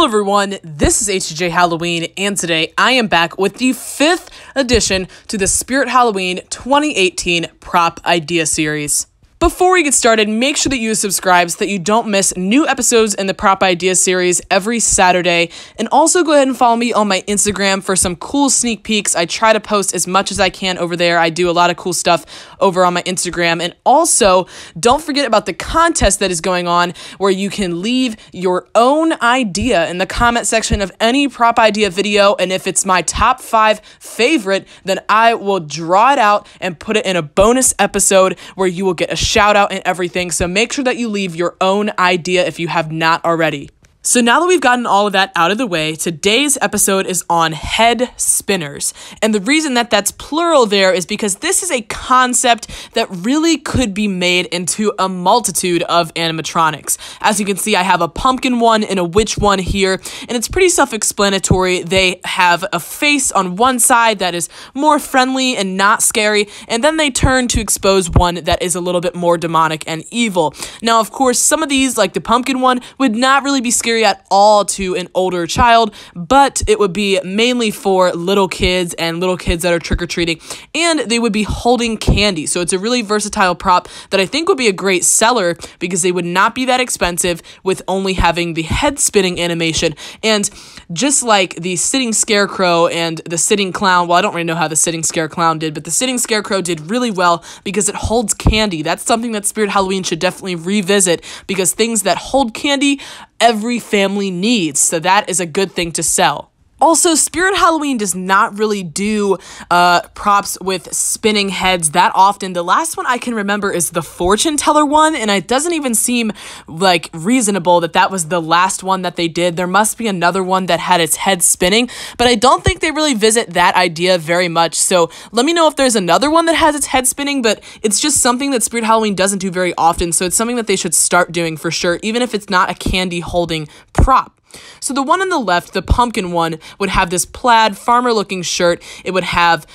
Hello everyone, this is HJ Halloween, and today I am back with the 5th edition to the Spirit Halloween 2018 Prop Idea Series. Before we get started, make sure that you subscribe so that you don't miss new episodes in the Prop Idea series every Saturday. And also go ahead and follow me on my Instagram for some cool sneak peeks. I try to post as much as I can over there. I do a lot of cool stuff over on my Instagram. And also, don't forget about the contest that is going on where you can leave your own idea in the comment section of any prop idea video. And if it's my top 5 favorite, then I will draw it out and put it in a bonus episode where you will get a shout out and everything, so make sure that you leave your own idea if you have not already. So now that we've gotten all of that out of the way, today's episode is on head spinners. And the reason that that's plural there is because this is a concept that really could be made into a multitude of animatronics. As you can see, I have a pumpkin one and a witch one here, and it's pretty self-explanatory. They have a face on one side that is more friendly and not scary, and then they turn to expose one that is a little bit more demonic and evil. Now, of course, some of these, like the pumpkin one, would not really be scary at all to an older child, but it would be mainly for little kids and little kids that are trick-or-treating, and they would be holding candy. So it's a really versatile prop that I think would be a great seller because they would not be that expensive with only having the head spinning animation. And just like the sitting scarecrow and the sitting clown, well, I don't really know how the sitting scare clown did, but the sitting scarecrow did really well because it holds candy. That's something that Spirit Halloween should definitely revisit, because things that hold candy every family needs, so that is a good thing to sell. Also, Spirit Halloween does not really do props with spinning heads that often. The last one I can remember is the fortune teller one, and it doesn't even seem like reasonable that that was the last one that they did. There must be another one that had its head spinning, but I don't think they really visit that idea very much. So let me know if there's another one that has its head spinning, but it's just something that Spirit Halloween doesn't do very often, so it's something that they should start doing for sure, even if it's not a candy holding prop. So the one on the left, the pumpkin one, would have this plaid farmer-looking shirt. It would have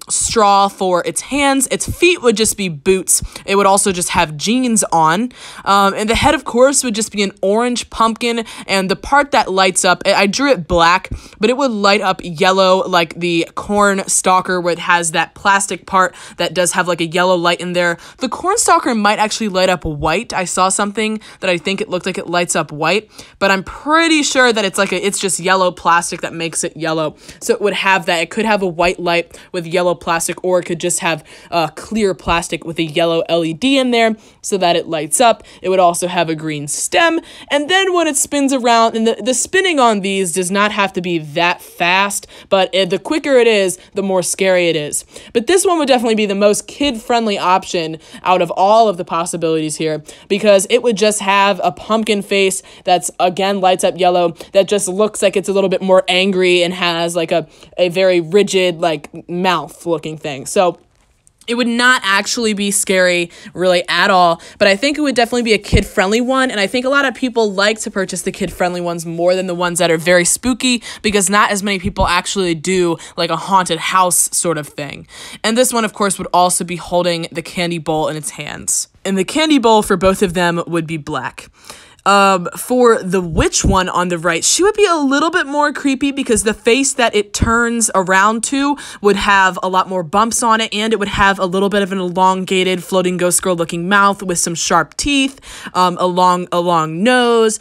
straw for its hands. Its feet would just be boots. It would also just have jeans on. And the head, of course, would just be an orange pumpkin. And the part that lights up, I drew it black, but it would light up yellow like the corn stalker, where it has that plastic part that does have like a yellow light in there. The corn stalker might actually light up white. I saw something that I think it looked like it lights up white, but I'm pretty sure that it's just yellow plastic that makes it yellow. So it would have that. It could have a white light with yellow plastic, or it could just have clear plastic with a yellow LED in there so that it lights up. It would also have a green stem. And then when it spins around, and the spinning on these does not have to be that fast, but the quicker it is, the more scary it is. But this one would definitely be the most kid-friendly option out of all of the possibilities here, because it would just have a pumpkin face that's, again, lights up yellow, that just looks like it's a little bit more angry and has like a very rigid like mouth looking thing. So it would not actually be scary really at all, but I think it would definitely be a kid-friendly one, and I think a lot of people like to purchase the kid-friendly ones more than the ones that are very spooky, because not as many people actually do like a haunted house sort of thing. And this one, of course, would also be holding the candy bowl in its hands. And the candy bowl for both of them would be black. For the witch one on the right, she would be a little bit more creepy because the face that it turns around to would have a lot more bumps on it, and it would have a little bit of an elongated floating ghost girl looking mouth with some sharp teeth, a long nose,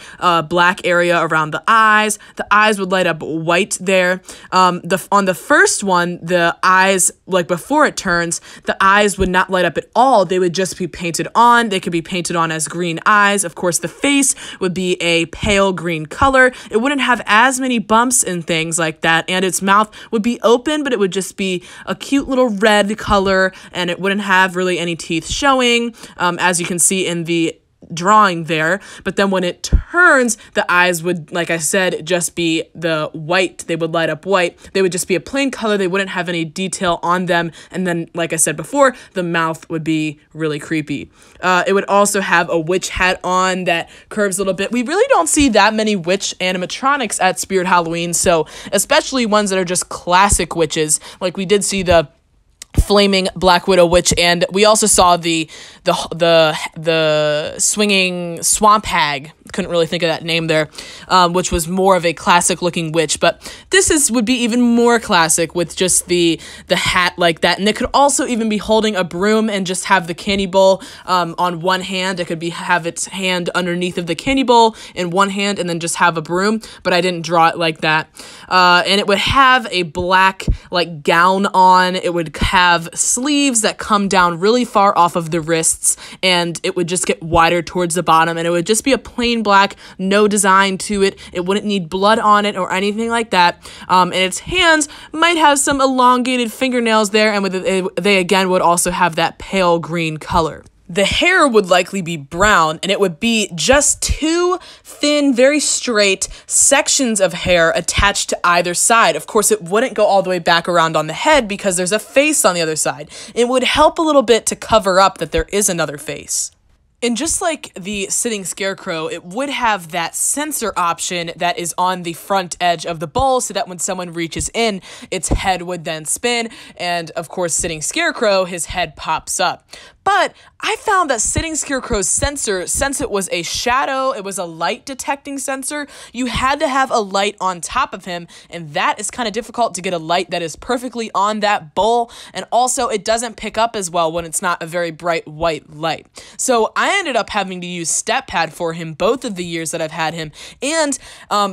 black area around the eyes. The eyes would light up white there. On the first one, the eyes, like before it turns, the eyes would not light up at all. They would just be painted on. They could be painted on as green eyes. Of course, the face would be a pale green color. It wouldn't have as many bumps and things like that, and its mouth would be open, but it would just be a cute little red color, and it wouldn't have really any teeth showing, as you can see in the drawing there. But then when it turns, the eyes would, like I said, just be the white. They would light up white. They would just be a plain color. They wouldn't have any detail on them. And then, like I said before, the mouth would be really creepy. It would also have a witch hat on that curves a little bit. We really don't see that many witch animatronics at Spirit Halloween, so especially ones that are just classic witches. Like we did see the flaming Black Widow witch, and we also saw the swinging swamp hag couldn't really think of that name there, which was more of a classic looking witch. But this would be even more classic with just the hat like that. And it could also even be holding a broom and just have the candy bowl on one hand. It could have its hand underneath of the candy bowl in one hand and then just have a broom, but I didn't draw it like that. And it would have a black like gown on. It would have sleeves that come down really far off of the wrists, and it would just get wider towards the bottom, and it would just be a plain black, no design to it. It wouldn't need blood on it or anything like that. And its hands might have some elongated fingernails there, and they again would also have that pale green color. The hair would likely be brown, and it would be just two thin, very straight sections of hair attached to either side. Of course, it wouldn't go all the way back around on the head because there's a face on the other side. It would help a little bit to cover up that there is another face. And just like the sitting scarecrow, it would have that sensor option that is on the front edge of the bowl so that when someone reaches in, its head would then spin. And of course, sitting scarecrow, his head pops up. But I found that sitting scarecrow's sensor, since it was a shadow, it was a light detecting sensor, you had to have a light on top of him, and that is kind of difficult to get a light that is perfectly on that bowl, and also it doesn't pick up as well when it's not a very bright white light. So I ended up having to use step pad for him both of the years that I've had him, and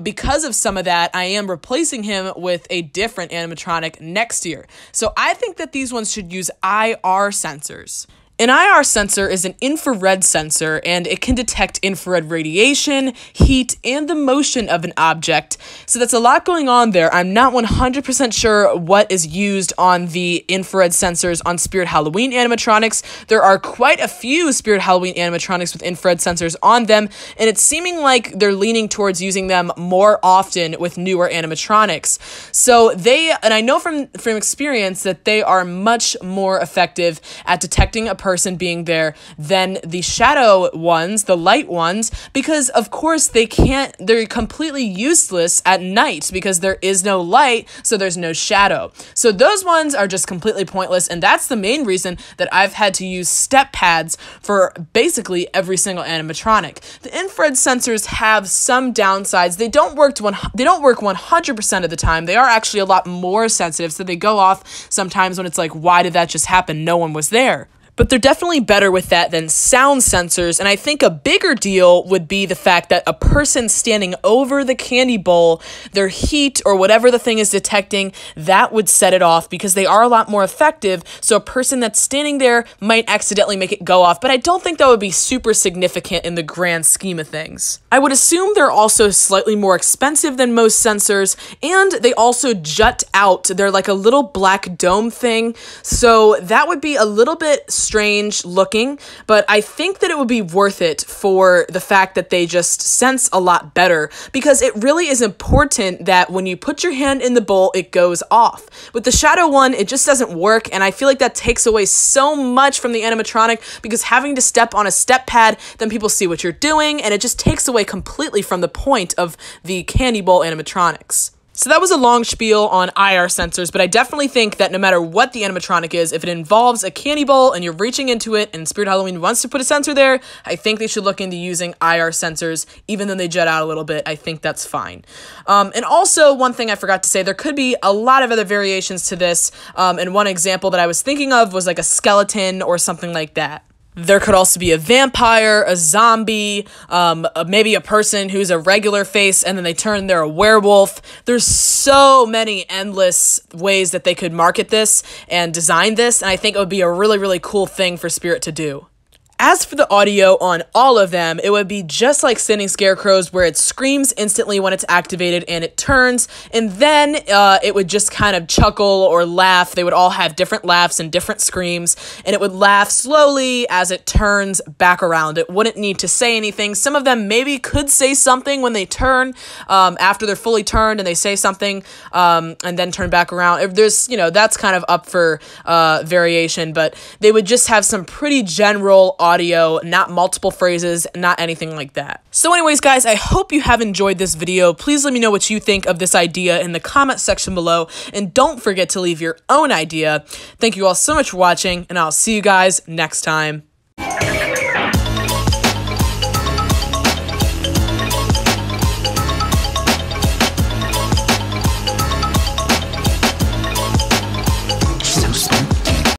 because of some of that, I am replacing him with a different animatronic next year. So I think that these ones should use IR sensors. An IR sensor is an infrared sensor, and it can detect infrared radiation, heat, and the motion of an object. So that's a lot going on there. I'm not 100% sure what is used on the infrared sensors on Spirit Halloween animatronics. There are quite a few Spirit Halloween animatronics with infrared sensors on them, and it's seeming like they're leaning towards using them more often with newer animatronics. So and I know from experience that they are much more effective at detecting a person being there than the shadow ones, the light ones, because of course they're completely useless at night because there is no light, so there's no shadow. So those ones are just completely pointless, and that's the main reason that I've had to use step pads for basically every single animatronic. The infrared sensors have some downsides. They don't work 100% of the time. They are actually a lot more sensitive, so they go off sometimes when it's like, why did that just happen? No one was there. But they're definitely better with that than sound sensors, and I think a bigger deal would be the fact that a person standing over the candy bowl, their heat or whatever the thing is detecting, that would set it off because they are a lot more effective, so a person that's standing there might accidentally make it go off, but I don't think that would be super significant in the grand scheme of things. I would assume they're also slightly more expensive than most sensors, and they also jut out. They're like a little black dome thing, so that would be a little bit strange looking, but I think that it would be worth it for the fact that they just sense a lot better, because it really is important that when you put your hand in the bowl, it goes off. With the shadow one, it just doesn't work, and I feel like that takes away so much from the animatronic, because having to step on a step pad, then people see what you're doing, and it just takes away completely from the point of the candy bowl animatronics. So that was a long spiel on IR sensors, but I definitely think that no matter what the animatronic is, if it involves a candy bowl and you're reaching into it and Spirit Halloween wants to put a sensor there, I think they should look into using IR sensors, even though they jet out a little bit. I think that's fine. And also, one thing I forgot to say, there could be a lot of other variations to this, and one example that I was thinking of was like a skeleton or something like that. There could also be a vampire, a zombie, maybe a person who's a regular face and then they turn they're a werewolf. There's so many endless ways that they could market this and design this, and I think it would be a really, really cool thing for Spirit to do. As for the audio on all of them, it would be just like sitting scarecrows, where it screams instantly when it's activated and it turns, and then it would just kind of chuckle or laugh. They would all have different laughs and different screams, and it would laugh slowly as it turns back around. It wouldn't need to say anything. Some of them maybe could say something when they turn, after they're fully turned and they say something, and then turn back around. If there's, that's kind of up for variation, but they would just have some pretty general audio, not multiple phrases, not anything like that. So anyways, guys, I hope you have enjoyed this video. Please let me know what you think of this idea in the comment section below, and don't forget to leave your own idea. Thank you all so much for watching, and I'll see you guys next time.